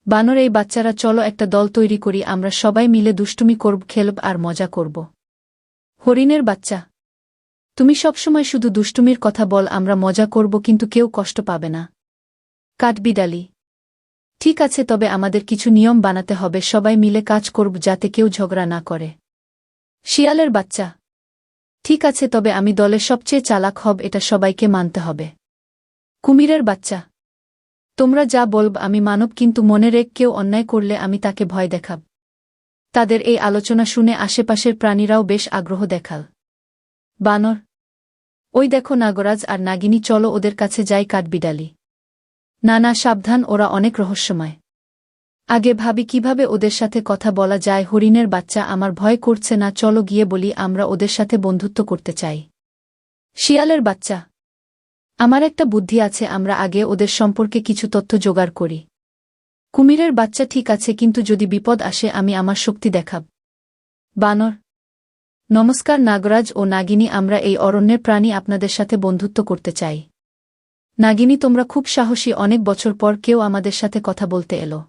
বানর এই বাচ্চারা চলো একটা দল তৈরি করি, আমরা সবাই মিলে দুষ্টুমি করব, খেলব আর মজা করব। হরিণের বাচ্চা, তুমি সবসময় শুধু দুষ্টুমির কথা বল, আমরা মজা করব কিন্তু কেউ কষ্ট পাবে না। কাঠবিড়ালি, ঠিক আছে, তবে আমাদের কিছু নিয়ম বানাতে হবে, সবাই মিলে কাজ করব যাতে কেউ ঝগড়া না করে। শিয়ালের বাচ্চা, ঠিক আছে, তবে আমি দলের সবচেয়ে চালাক হব, এটা সবাইকে মানতে হবে। কুমিরের বাচ্চা, তোমরা যা বলব আমি মানব, কিন্তু মনে রেখ কেউ অন্যায় করলে আমি তাকে ভয় দেখাব। তাদের এই আলোচনা শুনে আশেপাশের প্রাণীরাও বেশ আগ্রহ দেখাল। বানর, ওই দেখো নাগরাজ আর নাগিনী, চলো ওদের কাছে যাই। কাঠবিড়ালি, না না, সাবধান, ওরা অনেক রহস্যময়। আগে ভাবি কিভাবে ওদের সাথে কথা বলা যায়। হরিণের বাচ্চা, আমার ভয় করছে না, চলো গিয়ে বলি আমরা ওদের সাথে বন্ধুত্ব করতে চাই। শিয়ালের বাচ্চা, আমার একটা বুদ্ধি আছে, আমরা আগে ওদের সম্পর্কে কিছু তথ্য জোগাড় করি। কুমিরের বাচ্চা, ঠিক আছে, কিন্তু যদি বিপদ আসে আমি আমার শক্তি দেখাব। বানর, নমস্কার নাগরাজ ও নাগিনী, আমরা এই অরণ্যের প্রাণী, আপনাদের সাথে বন্ধুত্ব করতে চাই। নাগিনী, তোমরা খুব সাহসী, অনেক বছর পর কেউ আমাদের সাথে কথা বলতে এলো।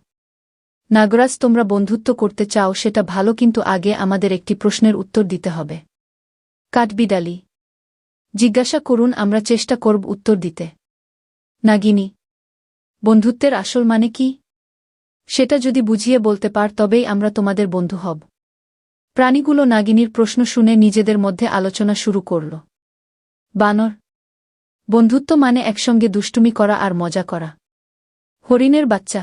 নাগরাজ, তোমরা বন্ধুত্ব করতে চাও সেটা ভালো, কিন্তু আগে আমাদের একটি প্রশ্নের উত্তর দিতে হবে। কাঠবিড়ালি, জিজ্ঞাসা করুন, আমরা চেষ্টা করব উত্তর দিতে। নাগিনী, বন্ধুত্বের আসল মানে কি? সেটা যদি বুঝিয়ে বলতে পার তবেই আমরা তোমাদের বন্ধু হব। প্রাণীগুলো নাগিনীর প্রশ্ন শুনে নিজেদের মধ্যে আলোচনা শুরু করল। বানর, বন্ধুত্ব মানে একসঙ্গে দুষ্টুমি করা আর মজা করা। হরিণের বাচ্চা,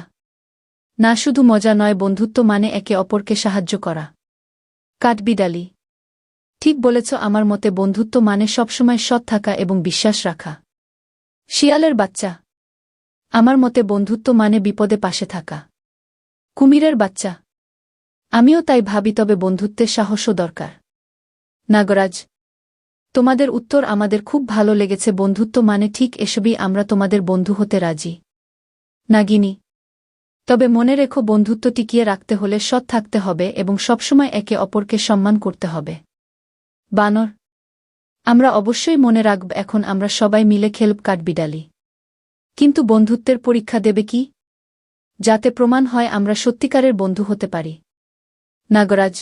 না, শুধু মজা নয়, বন্ধুত্ব মানে একে অপরকে সাহায্য করা। কাঠবিড়ালি, ঠিক বলেছ, আমার মতে বন্ধুত্ব মানে সবসময় সৎ থাকা এবং বিশ্বাস রাখা। শিয়ালের বাচ্চা, আমার মতে বন্ধুত্ব মানে বিপদে পাশে থাকা। কুমিরের বাচ্চা, আমিও তাই ভাবি, তবে বন্ধুত্বের সাহসও দরকার। নাগরাজ, তোমাদের উত্তর আমাদের খুব ভালো লেগেছে, বন্ধুত্ব মানে ঠিক এসবই, আমরা তোমাদের বন্ধু হতে রাজি। নাগিনী, তবে মনে রেখো, বন্ধুত্ব টিকিয়ে রাখতে হলে সৎ থাকতে হবে এবং সবসময় একে অপরকে সম্মান করতে হবে। বানর, আমরা অবশ্যই মনে রাখব, এখন আমরা সবাই মিলে খেলব। কাঠবিড়ালি, কিন্তু বন্ধুত্বের পরীক্ষা দেবে কি, যাতে প্রমাণ হয় আমরা সত্যিকারের বন্ধু হতে পারি? নাগরাজ,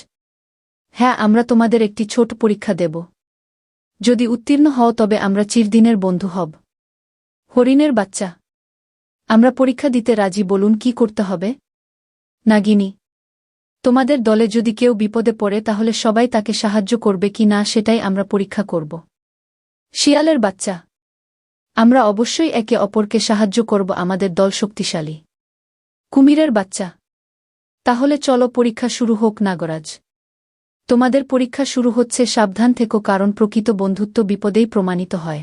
হ্যাঁ, আমরা তোমাদের একটি ছোট পরীক্ষা দেব। যদি উত্তীর্ণ হও তবে আমরা চিরদিনের বন্ধু হব। হরিণের বাচ্চা, আমরা পরীক্ষা দিতে রাজি, বলুন কি করতে হবে। নাগিনী, তোমাদের দলে যদি কেউ বিপদে পড়ে তাহলে সবাই তাকে সাহায্য করবে কি না সেটাই আমরা পরীক্ষা করব। শিয়ালের বাচ্চা, আমরা অবশ্যই একে অপরকে সাহায্য করব, আমাদের দল শক্তিশালী। কুমিরের বাচ্চা, তাহলে চলো পরীক্ষা শুরু হোক। নাগরাজ, তোমাদের পরীক্ষা শুরু হচ্ছে, সাবধান থেকো, কারণ প্রকৃত বন্ধুত্ব বিপদেই প্রমাণিত হয়।